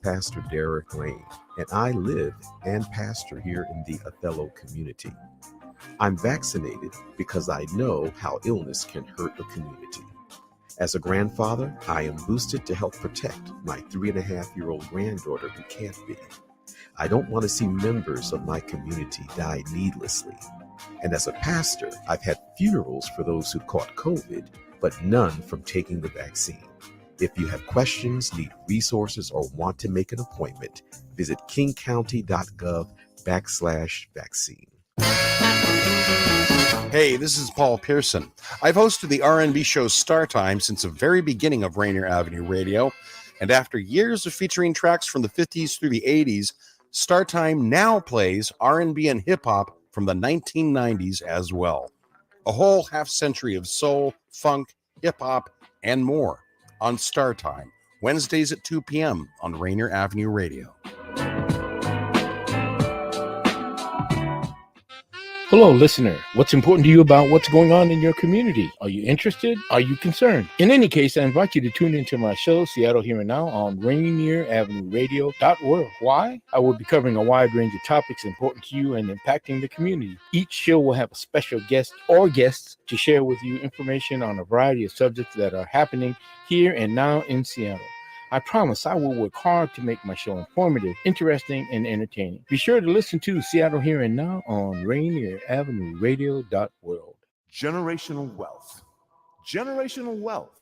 Pastor Derek Lane, and I live and pastor here in the Othello community. I'm vaccinated because I know how illness can hurt a community. As a grandfather, I am boosted to help protect my 3.5-year-old granddaughter who can't be. I don't want to see members of my community die needlessly. And as a pastor, I've had funerals for those who caught COVID, but none from taking the vaccine. If you have questions, need resources, or want to make an appointment, visit kingcounty.gov/vaccine. Hey, this is Paul Pearson. I've hosted the R&B show Star Time since the very beginning of Rainier Avenue Radio, and after years of featuring tracks from the 50s through the 80s, Star Time now plays R&B and hip-hop from the 1990s as well. A whole half century of soul, funk, hip-hop, and more on Star Time, Wednesdays at 2 p.m. on Rainier Avenue Radio. Hello, listener. What's important to you about what's going on in your community? Are you interested? Are you concerned? In any case, I invite you to tune into my show, Seattle Here and Now, on Rainier Avenue Radio.world. Why? I will be covering a wide range of topics important to you and impacting the community. Each show will have a special guest or guests to share with you information on a variety of subjects that are happening here and now in Seattle. I promise I will work hard to make my show informative, interesting, and entertaining. Be sure to listen to Seattle Here and Now on Rainier Avenue Radio.world. Generational wealth. Generational wealth.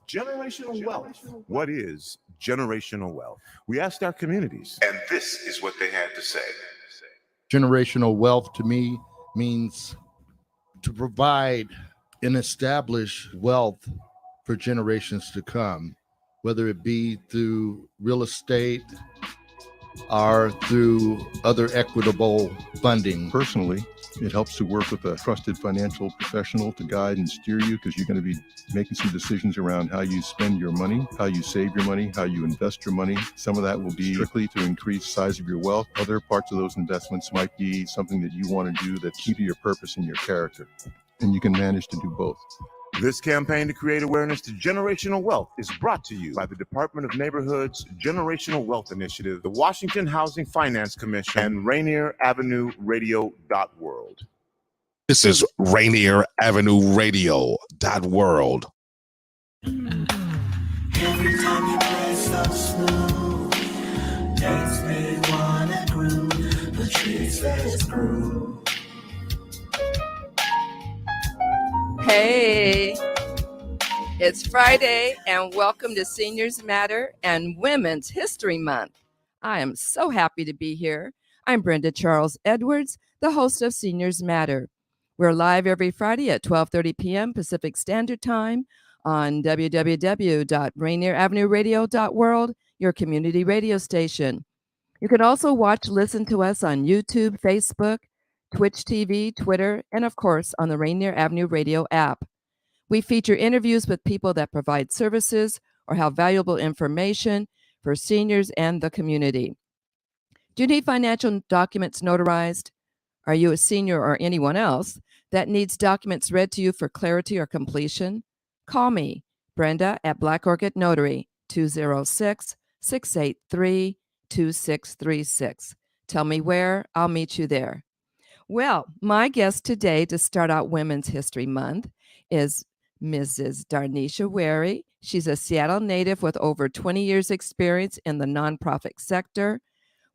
Generational wealth. What is generational wealth? We asked our communities, and this is what they had to say. Generational wealth to me means to provide and establish wealth for generations to come, whether it be through real estate or through other equitable funding. Personally, it helps to work with a trusted financial professional to guide and steer you, because you're going to be making some decisions around how you spend your money, how you save your money, how you invest your money. Some of that will be strictly to increase the size of your wealth. Other parts of those investments might be something that you want to do that's key to your purpose and your character. And you can manage to do both. This campaign to create awareness to generational wealth is brought to you by the Department of Neighborhood's Generational Wealth Initiative, the Washington Housing Finance Commission, and Rainier Avenue Radio.world. This is Rainier Avenue Radio.world. Every time you play so smooth, makes me wanna groove. The tree says groove. Hey, it's Friday, and welcome to Seniors Matter and Women's History Month. I am so happy to be here. I'm Brenda Charles Edwards, the host of Seniors Matter. We're live every Friday at 12:30 p.m. Pacific Standard Time on www.rainieravenueradio.world, your community radio station. You can also listen to us on YouTube, Facebook, Twitch TV, Twitter, and of course on the Rainier Avenue Radio app. We feature interviews with people that provide services or have valuable information for seniors and the community. Do you need financial documents notarized? Are you a senior or anyone else that needs documents read to you for clarity or completion? Call me, Brenda, at Black Orchid Notary, 206-683-2636. Tell me where, I'll meet you there. Well, my guest today to start out Women's History Month is Mrs. Dar'Nesha Wary. She's a Seattle native with over 20 years experience in the nonprofit sector,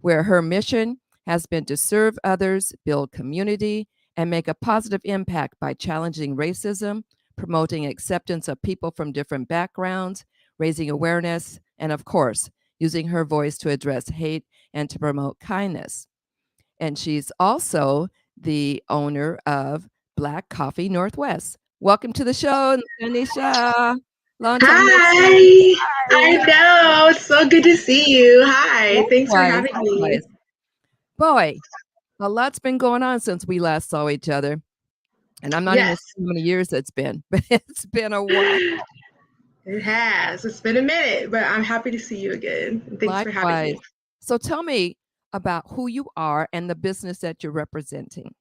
where her mission has been to serve others, build community, and make a positive impact by challenging racism, promoting acceptance of people from different backgrounds, raising awareness, and of course, using her voice to address hate and to promote kindness. And she's also the owner of Black Coffee Northwest. Welcome to the show, Dar'Nesha. Long time. Hi. I know. It's so good to see you. Hi. Thanks for having me. Boy, a lot's been going on since we last saw each other. And I'm not even sure how many years it's been, but it's been a while. It has. It's been a minute, but I'm happy to see you again. Thanks for having me. So tell me about who you are and the business that you're representing.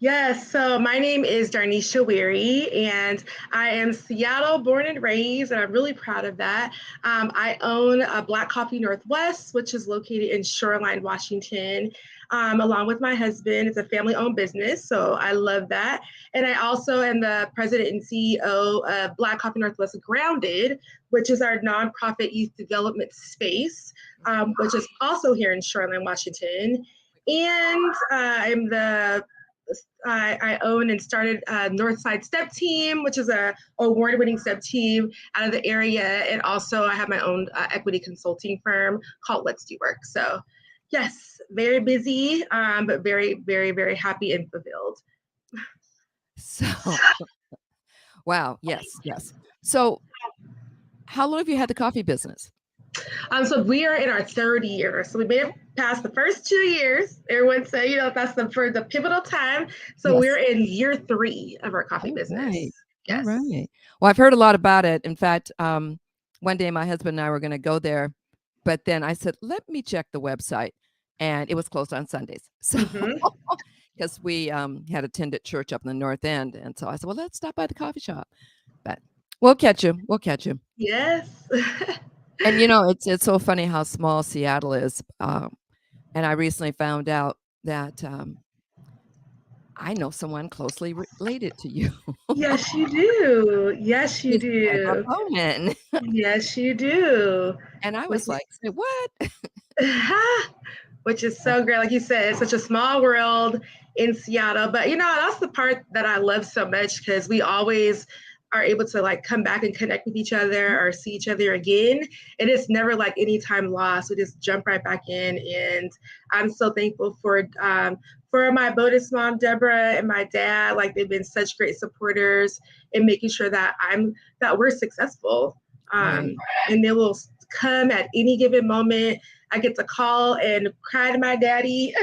Yes, so my name is Dar'Nesha Weary, and I am Seattle born and raised, and I'm really proud of that. I own a Black Coffee Northwest, which is located in Shoreline, Washington, along with my husband. It's a family-owned business, so I love that. And I also am the president and CEO of Black Coffee Northwest Grounded, which is our nonprofit youth development space, which is also here in Shoreline, Washington. And I own and started Northside Step Team, which is a award-winning step team out of the area. And also I have my own equity consulting firm called Let's Do Work. So yes, very busy, but very, very, very happy and fulfilled. So, wow. Yes. Yes. So how long have you had the coffee business? So we are in our third year. So we made it past the first 2 years. Everyone said, that's for the pivotal time. So Yes. we're in year 3 of our coffee business. Right. Yes. All right. Well, I've heard a lot about it. In fact, one day my husband and I were going to go there, but then I said, let me check the website. And it was closed on Sundays. So because we had attended church up in the North End. And so I said, well, let's stop by the coffee shop. But we'll catch you. We'll catch you. Yes. And it's so funny how small Seattle is. And I recently found out that I know someone closely related to you. Yes, you do. Yes, you do. Bowman. Yes, you do. And I was like, say, what? Which is so great. Like you said, it's such a small world in Seattle. But that's the part that I love so much, because we always are able to like come back and connect with each other or see each other again. And it's never like any time lost. We just jump right back in. And I'm so thankful for my bonus mom, Deborah, and my dad. Like, they've been such great supporters in making sure that we're successful. And they will come at any given moment. I get to call and cry to my daddy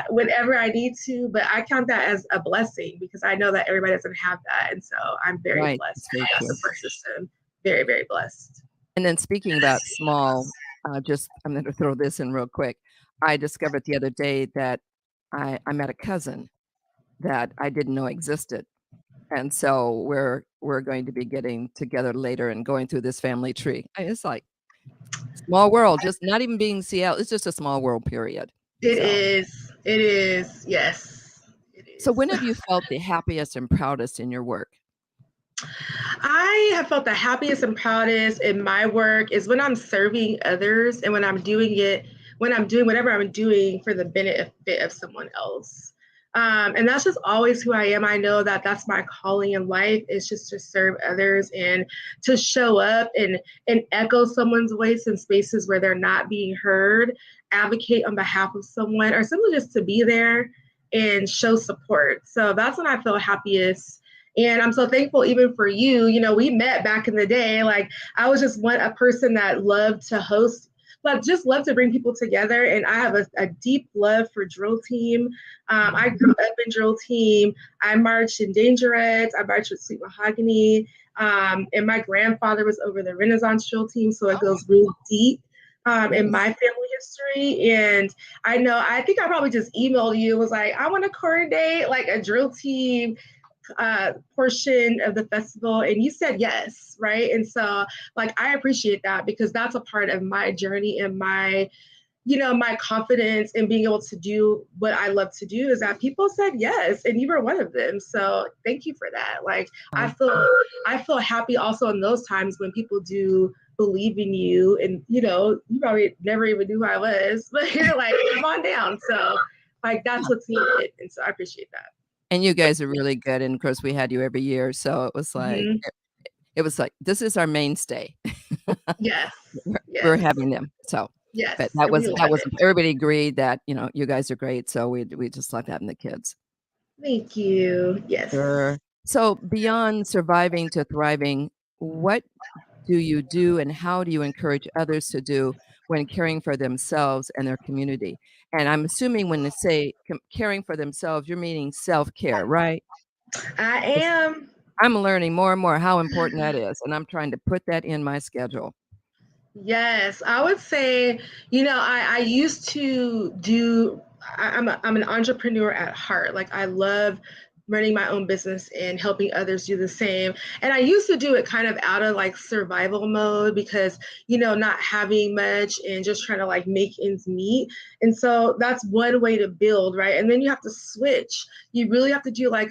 whenever I need to, but I count that as a blessing, because I know that everybody doesn't have that. And so I'm very blessed by that support system. Very, very blessed. And then speaking about small, I'm going to throw this in real quick. I discovered the other day that I met a cousin that I didn't know existed. And so we're going to be getting together later and going through this family tree. It's like small world, just not even being Seattle. It's just a small world, period. It is. Yes. It is. So when have you felt the happiest and proudest in your work? I have felt the happiest and proudest in my work is when I'm serving others, and when I'm doing whatever I'm doing for the benefit of someone else. And that's just always who I am. I know that that's my calling in life, is just to serve others and to show up and echo someone's voice in spaces where they're not being heard, advocate on behalf of someone, or simply just to be there and show support. So that's when I feel happiest. And I'm so thankful even for you. We met back in the day. Like, I was just a person that loved to host, but just love to bring people together. And I have a deep love for drill team. I grew up in drill team. I marched in Dangerettes. I marched with Sweet Mahogany. And my grandfather was over the Renaissance drill team. So it goes really deep in my family history. And I think I probably just emailed you, was like, I want to coordinate like a drill team portion of the festival, and you said yes, right? And so like, I appreciate that, because that's a part of my journey and my my confidence in being able to do what I love to do, is that people said yes, and you were one of them. So thank you for that. Like, I feel happy also in those times when people do believe in you, and you probably never even knew who I was, but you're like, come on down. So like, that's what's needed, and so I appreciate that. And you guys are really good. And of course, we had you every year. So it was like, it was like, this is our mainstay. Yes. We're having them. So, yes. But that was, everybody agreed that, you guys are great. So we just love having the kids. Thank you. Yes. Sure. So beyond surviving to thriving, what do you do and how do you encourage others to do when caring for themselves and their community? And I'm assuming when they say caring for themselves, you're meaning self-care, right? I am. I'm learning more and more how important that is. And I'm trying to put that in my schedule. Yes, I would say, I used to do I'm an entrepreneur at heart. Like I love running my own business and helping others do the same. And I used to do it kind of out of like survival mode because, not having much and just trying to like make ends meet. And so that's one way to build, right? And then you have to switch. You really have to do like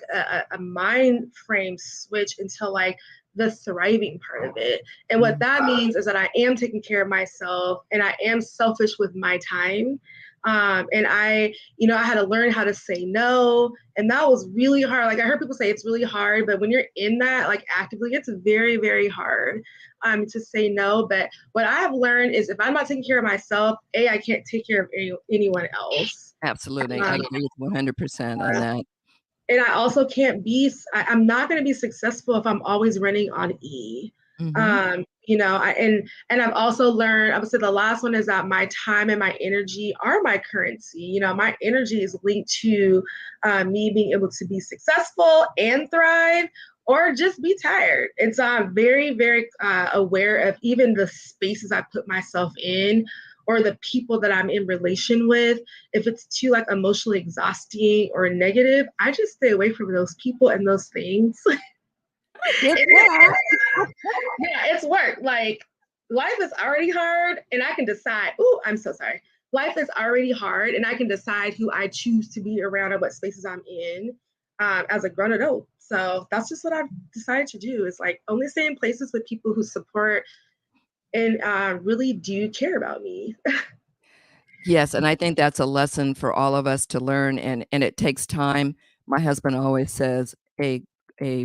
a mind frame switch until like the thriving part of it. And what that means is that I am taking care of myself and I am selfish with my time. And I had to learn how to say no. And that was really hard. Like I heard people say it's really hard, but when you're in that, like actively, it's very, very hard to say no. But what I have learned is if I'm not taking care of myself, I can't take care of anyone else. Absolutely. I agree with 100% on that. And I also I'm not going to be successful if I'm always running on E. And I've also learned, I would say the last one is that my time and my energy are my currency. My energy is linked to me being able to be successful and thrive or just be tired. And so I'm very, very aware of even the spaces I put myself in or the people that I'm in relation with. If it's too like emotionally exhausting or negative, I just stay away from those people and those things. Yeah, it's work. Like life is already hard and I can decide, I'm so sorry. Life is already hard and I can decide who I choose to be around and what spaces I'm in as a grown adult. So that's just what I've decided to do is like only stay in places with people who support and really do care about me. Yes, and I think that's a lesson for all of us to learn, and it takes time. My husband always says a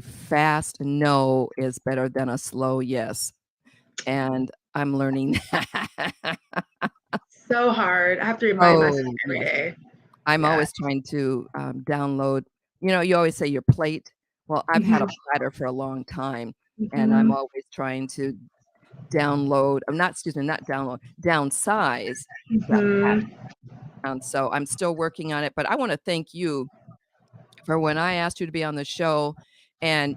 fast no is better than a slow yes, and I'm learning that. So hard. I have to remind myself every day. I'm always trying to download. You always say your plate. Well, I've had a platter for a long time, and I'm always trying to download. Not download, downsize. And so I'm still working on it, but I want to thank you for when I asked you to be on the show and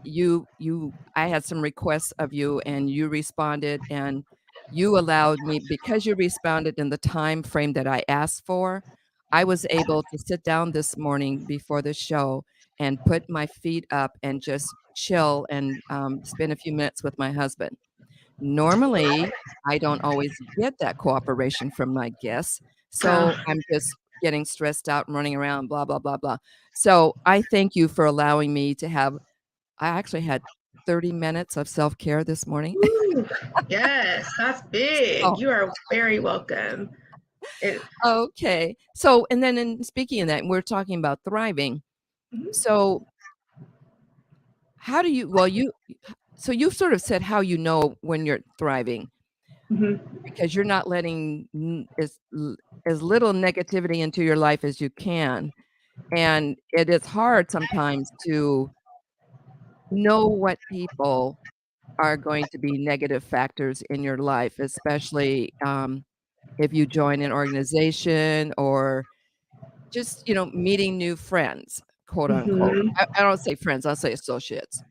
I had some requests of you and you responded and you allowed me, because you responded in the time frame that I asked for, I was able to sit down this morning before the show and put my feet up and just chill and spend a few minutes with my husband. Normally, I don't always get that cooperation from my guests, so I'm just getting stressed out and running around, blah, blah, blah, blah. So I thank you for allowing me to I actually had 30 minutes of self-care this morning. Ooh, yes, that's big. You are very welcome. Okay. So, and then in speaking of that, we're talking about thriving. So how do you, so you've sort of said how you know when you're thriving, because you're not letting as little negativity into your life as you can. And it is hard sometimes to know what people are going to be negative factors in your life, especially if you join an organization or just, meeting new friends, quote unquote. I don't say friends, I'll say associates.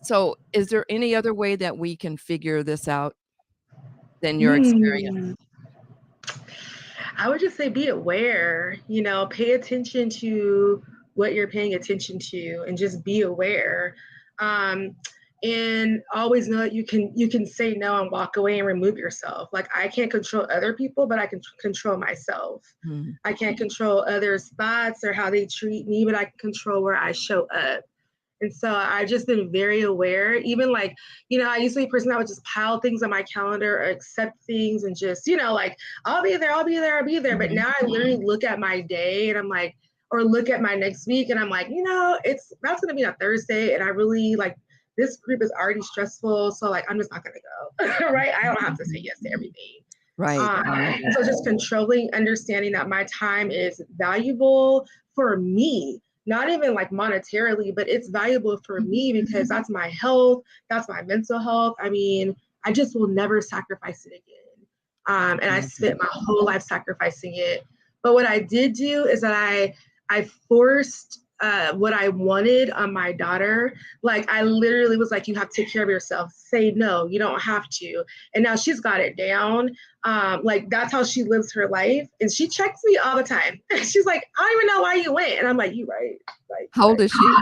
So is there any other way that we can figure this out than your experience? I would just say be aware, pay attention to what you're paying attention to and just be aware. And always know that you can say no and walk away and remove yourself. Like I can't control other people, but I can control myself. I can't control others' thoughts or how they treat me, but I can control where I show up. And so I've just been very aware, even like, I used to be a person that would just pile things on my calendar or accept things and just, like, I'll be there. But now I literally look at my day and I'm like, or look at my next week and I'm like, that's going to be on Thursday. And I really like, this group is already stressful. So like, I'm just not going to go, right? I don't have to say yes to everything. Right. So just controlling, understanding that my time is valuable for me. Not even like monetarily, but it's valuable for me because that's my health, that's my mental health. I mean, I just will never sacrifice it again. And I spent my whole life sacrificing it. But what I did do is that I forced what I wanted on my daughter. Like, I literally was like, you have to take care of yourself. Say no, you don't have to. And now she's got it down. Like, that's how she lives her life. And she checks me all the time. She's like, I don't even know why you went. And I'm like, you right. Like, How old is she?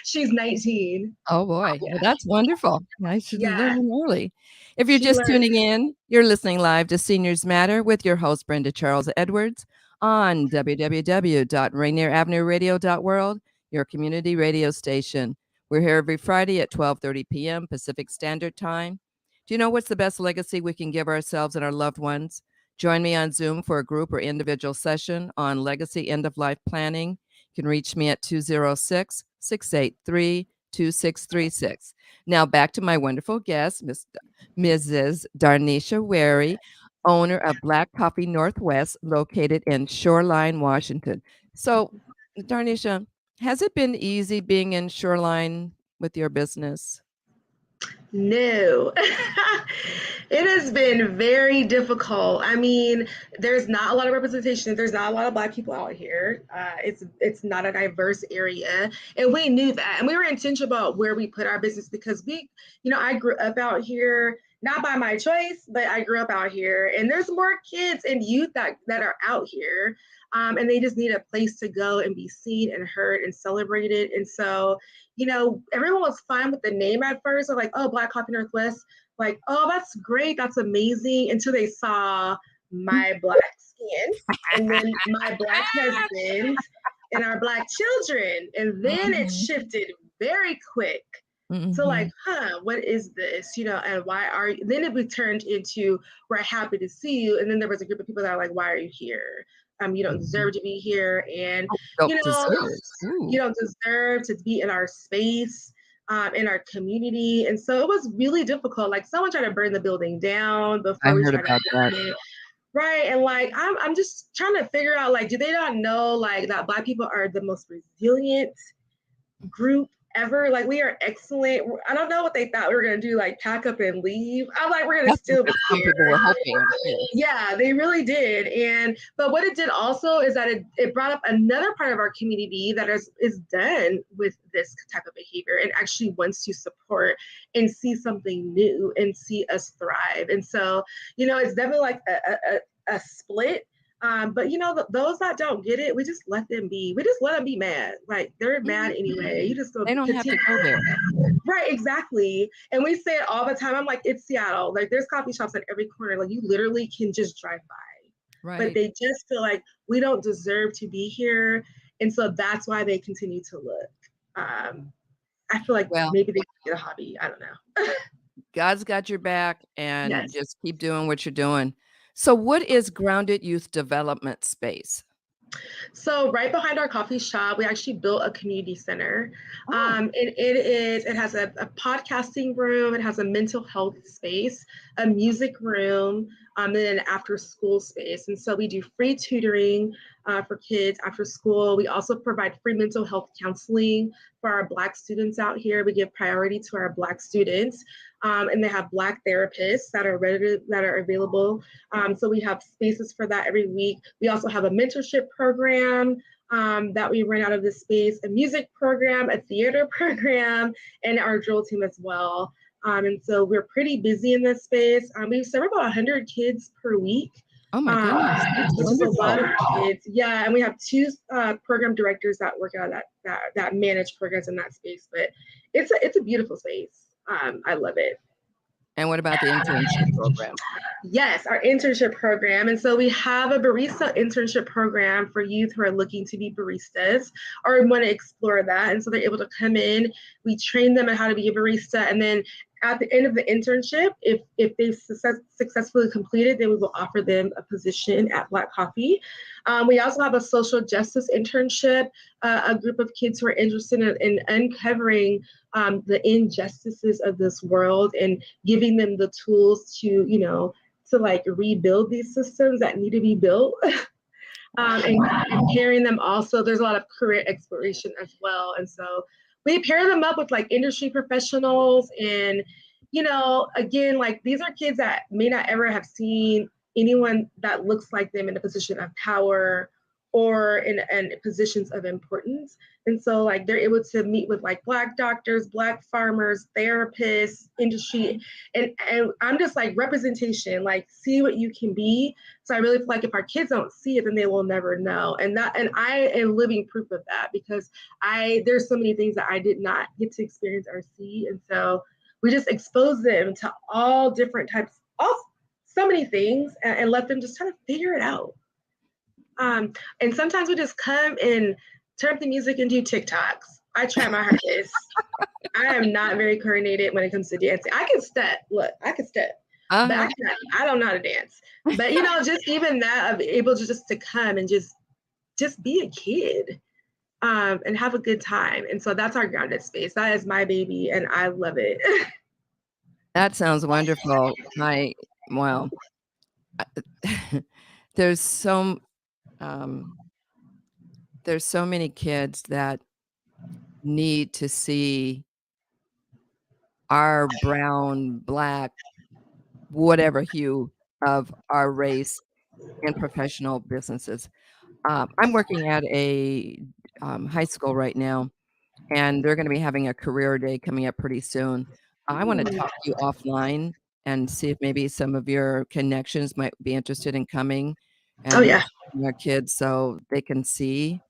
She's 19. Oh boy, Yeah. well, that's wonderful. I should Yeah. learn early. If you're She just learned. tuning in, you're listening live to Seniors Matter with your host, Brenda Charles Edwards, on www.rainieravenueradio.world, your community radio station. We're here every Friday at 12:30 p.m. Pacific Standard Time. Do you know what's the best legacy we can give ourselves and our loved ones? Join me on Zoom for a group or individual session on legacy end-of-life planning. You can reach me at 206-683-2636. Now back to my wonderful guest, Mrs. Dar'Nesha Wary, owner of Black Coffee Northwest, located in Shoreline, Washington. So, Dar'Nesha, has it been easy being in Shoreline with your business? No, it has been very difficult. I mean, there's not a lot of representation. There's not a lot of Black people out here. It's not a diverse area, and we knew that. And we were intentional about where we put our business because I grew up out here, not by my choice, but I grew up out here, and there's more kids and youth that are out here, and they just need a place to go and be seen and heard and celebrated. And so, everyone was fine with the name at first. They're like, oh, Black Coffee Northwest. Like, oh, that's great. That's amazing. Until they saw my Black skin and then my Black husband and our Black children. And then it shifted very quick to like, what is this? And why are you? Then it turned into, we're happy to see you. And then there was a group of people that are like, why are you here? You don't deserve to be here. And, you don't deserve to be in our space, in our community. And so it was really difficult. Like, someone tried to burn the building down before we tried to open it. Right. And like, I'm just trying to figure out, like, do they not know, like, that Black people are the most resilient group ever? Like, we are excellent. I don't know what they thought we were going to do, like pack up and leave. I'm like, we're going to still be here. People were hoping. Yeah, they really did. But what it did also is that it brought up another part of our community that is done with this type of behavior and actually wants to support and see something new and see us thrive. And so, it's definitely like a split. But those that don't get it, we just let them be. We just let them be mad. Like, they're mad anyway. You just go. They don't have to go there. Right, exactly. And we say it all the time. I'm like, it's Seattle. Like, there's coffee shops at every corner. Like, you literally can just drive by. Right. But they just feel like we don't deserve to be here, and so that's why they continue to look. I feel like maybe they get a hobby. I don't know. God's got your back, and Yes. just keep doing what you're doing. So what is Grounded Youth Development Space? So right behind our coffee shop, we actually built a community center. And it has a podcasting room, it has a mental health space, a music room, and then an after school space. And so we do free tutoring for kids after school. We also provide free mental health counseling for our Black students out here. We give priority to our Black students. And they have Black therapists that are available. So we have spaces for that every week. We also have a mentorship program that we run out of this space, a music program, a theater program, and our drill team as well. And so we're pretty busy in this space. We serve about 100 kids per week. Oh my goodness, which is a lot of kids. Yeah, and we have 2 program directors that work out that manage programs in that space. But it's a beautiful space. I love it. And what about the internship program? Yes, our internship program. And so we have a barista internship program for youth who are looking to be baristas or want to explore that. And so they're able to come in, we train them on how to be a barista. And then at the end of the internship, if they've successfully completed, then we will offer them a position at Black Coffee. We also have a social justice internship, a group of kids who are interested in uncovering the injustices of this world and giving them the tools to like rebuild these systems that need to be built. And pairing them also, there's a lot of career exploration as well. And so we pair them up with like industry professionals and, again, like these are kids that may not ever have seen anyone that looks like them in a position of power or in positions of importance. And so like they're able to meet with like Black doctors, Black farmers, therapists, industry. And I'm just like representation, like see what you can be. So I really feel like if our kids don't see it, then they will never know. And I am living proof of that, because there's so many things that I did not get to experience or see. And so we just expose them to all different types, so many things, and let them just kind of figure it out. And sometimes we just come and turn up the music and do TikToks. I try my hardest. I am not very coordinated when it comes to dancing. I can step. Look, I can step. But I don't know how to dance. But just even that, of able to just to come and just be a kid, and have a good time. And so that's our grounded space. That is my baby, and I love it. That sounds wonderful. There's so many kids that need to see our brown, Black, whatever hue of our race in professional businesses. I'm working at a high school right now, and they're going to be having a career day coming up pretty soon. I want to talk to you offline and see if maybe some of your connections might be interested in coming and our kids, so they can see,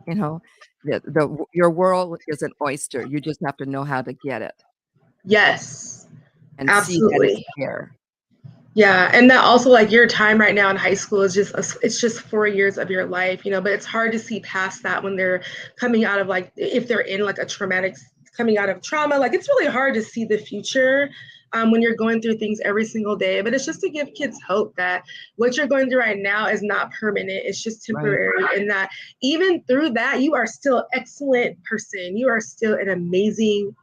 your world is an oyster. You just have to know how to get it. Yes, and absolutely. see that it's there. Yeah, and that also, like, your time right now in high school is it's just 4 years of your life, but it's hard to see past that when they're coming out of, like, if they're in like a coming out of trauma. Like, it's really hard to see the future when you're going through things every single day. But it's just to give kids hope that what you're going through right now is not permanent. It's just temporary. Right. And that even through that, you are still an excellent person. You are still an amazing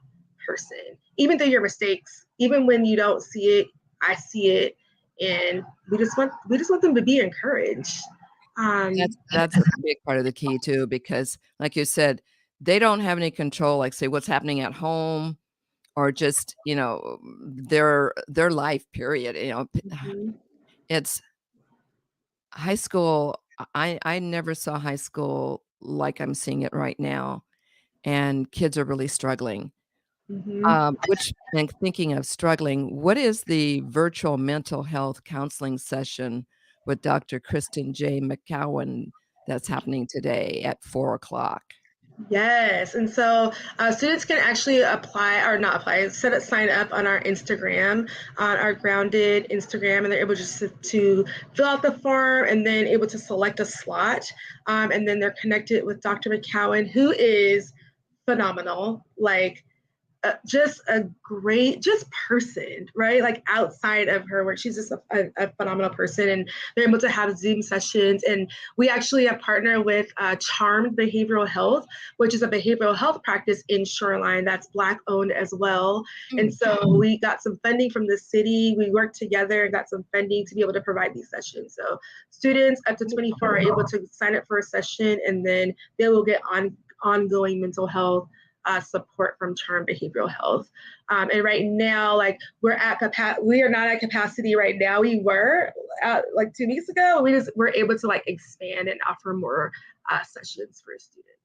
person, even through your mistakes, even when you don't see it. I see it. And we just want them to be encouraged. That's a big part of the key too, because like you said, they don't have any control, like say what's happening at home or just, their life period. It's high school. I never saw high school like I'm seeing it right now. And kids are really struggling. And thinking of struggling, what is the virtual mental health counseling session with Dr. Kristen J. McCowan that's happening today at 4:00? Yes, and so students can actually sign up on our Instagram, on our Grounded Instagram, and they're able just to fill out the form and then able to select a slot, and then they're connected with Dr. McCowan, who is phenomenal. Like, just a great person, right? Like outside of her work, she's just a phenomenal person, and they're able to have Zoom sessions. And we actually have partnered with Charmed Behavioral Health, which is a behavioral health practice in Shoreline that's Black owned as well. And so we got some funding from the city. We worked together and got some funding to be able to provide these sessions. So students up to 24 are able to sign up for a session, and then they will get ongoing mental health support from Charm Behavioral Health. And right now, like, we are not at capacity right now. We were like 2 weeks ago. We're able to like expand and offer more sessions for students.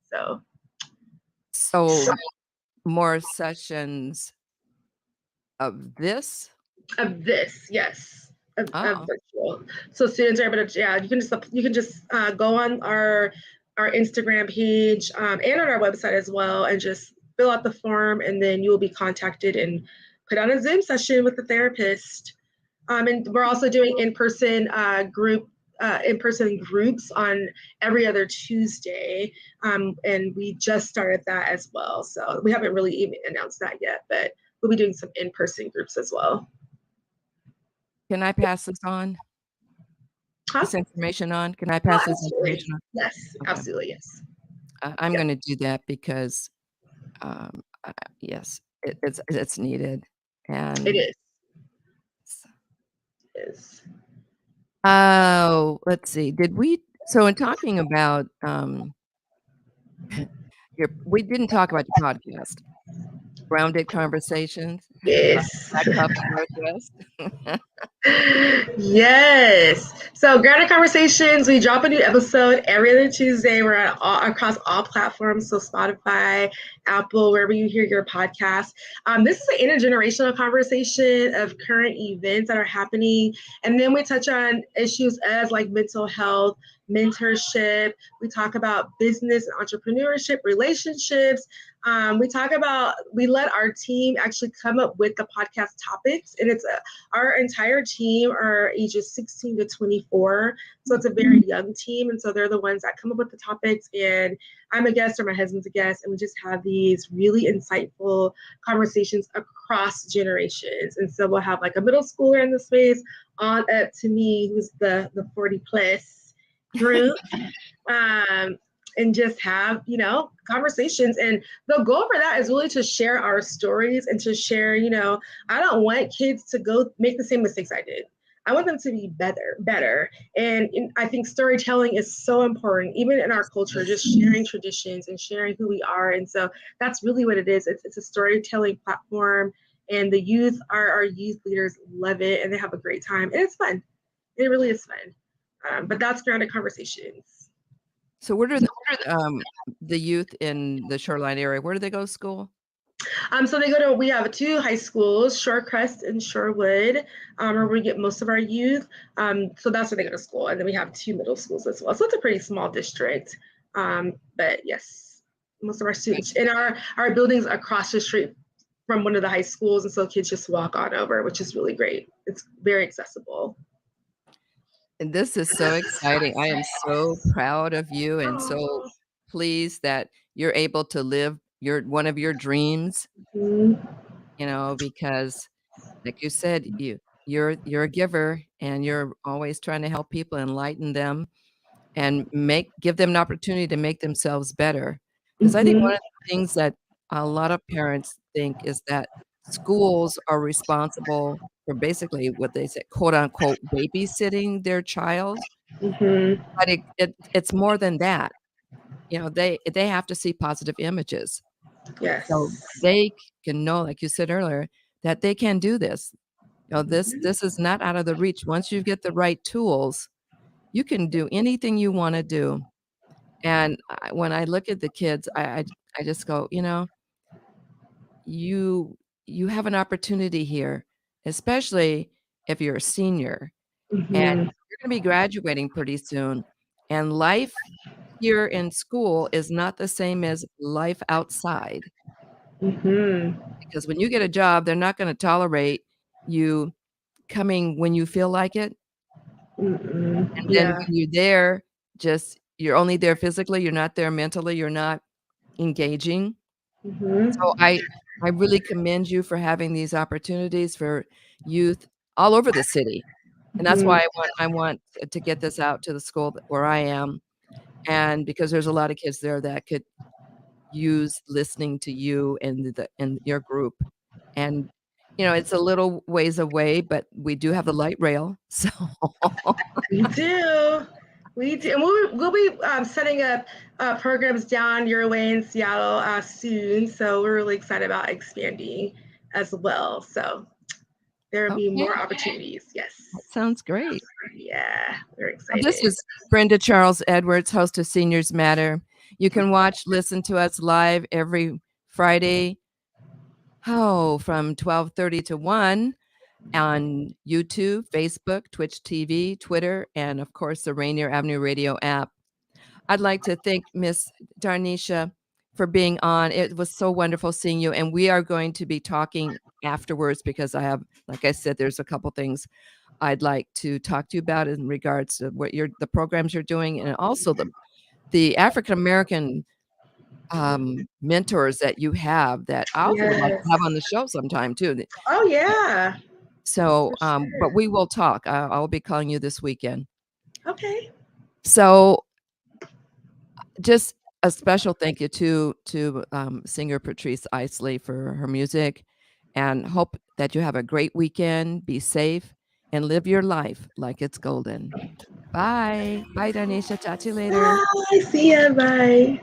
So more sessions of this? Of this, yes. Of virtual. So students are able to, you can just go on our Instagram page and on our website as well, and just fill out the form, and then you will be contacted and put on a Zoom session with the therapist. And we're also doing in-person groups on every other Tuesday, and we just started that as well. So we haven't really even announced that yet, but we'll be doing some in-person groups as well. Can I pass this on? This information on? Can I pass this information on? Yes, okay. Absolutely, yes. I'm going to do that because, yes, it's needed. And it is. It is. Oh, let's see. So in talking about, we didn't talk about your podcast, Grounded Conversations. Yes. Black Coffee Northwest. Yes. So, Grounded Conversations, we drop a new episode every other Tuesday. We're across all platforms, so Spotify, Apple, wherever you hear your podcast. This is an intergenerational conversation of current events that are happening. And then we touch on issues as like mental health, mentorship. We talk about business and entrepreneurship, relationships. We let our team actually come up with the podcast topics, and our entire team are ages 16 to 24. So it's a very young team. And so they're the ones that come up with the topics, and I'm a guest or my husband's a guest, and we just have these really insightful conversations across generations. And so we'll have like a middle schooler in the space on up to me, who's the 40 plus group. And just have, conversations. And the goal for that is really to share our stories and to share, I don't want kids to go make the same mistakes I did. I want them to be better. And I think storytelling is so important, even in our culture, just sharing traditions and sharing who we are. And so that's really what it is. It's a storytelling platform, and the youth, our youth leaders love it, and they have a great time. And it's fun. It really is fun. But that's Grounded Conversations. So where do the youth in the Shoreline area, where do they go to school? So we have 2 high schools, Shorecrest and Shorewood, where we get most of our youth. So that's where they go to school. And then we have 2 middle schools as well. So it's a pretty small district. But yes, most of our students in our buildings across the street from one of the high schools. And so kids just walk on over, which is really great. It's very accessible. And this is so exciting. I am so proud of you and so pleased that you're able to live one of your dreams, because like you said, you're a giver, and you're always trying to help people, enlighten them, and give them an opportunity to make themselves better. Because I think one of the things that a lot of parents think is that schools are responsible for basically what they say, quote unquote, babysitting their child. But it's more than that. They have to see positive images. Yes. So they can know, like you said earlier, that they can do this. This is not out of the reach. Once you get the right tools, you can do anything you want to do. And when I look at the kids, I just go, you have an opportunity here, especially if you're a senior, and you're going to be graduating pretty soon. And life here in school is not the same as life outside. Because when you get a job, they're not going to tolerate you coming when you feel like it. And then when you're there, you're only there physically, you're not there mentally, you're not engaging. So I really commend you for having these opportunities for youth all over the city. And that's why I want to get this out to the school where I am. And because there's a lot of kids there that could use listening to you and your group. And it's a little ways away, but we do have the light rail. So we do. And we'll be setting up programs down your way in Seattle soon. So we're really excited about expanding as well. So there will be more opportunities. Yes. That sounds great. Yeah, we're excited. This is Brenda Charles Edwards, host of Seniors Matter. You can listen to us live every Friday, from 12:30 to 1 on YouTube, Facebook, Twitch TV, Twitter, and of course the Rainier Avenue Radio app. I'd like to thank Miss Dar'Nesha for being on. It was so wonderful seeing you, and we are going to be talking afterwards because like I said, there's a couple things I'd like to talk to you about in regards to the programs you're doing, and also the African American mentors that you have that I also would like to have on the show sometime too. Oh yeah. So, but we will talk. I'll be calling you this weekend. Okay. So, just a special thank you to singer Patrice Isley for her music, and hope that you have a great weekend. Be safe and live your life like it's golden. Bye. Bye, Dar'Nesha. Talk to you later. Bye. See ya. Bye.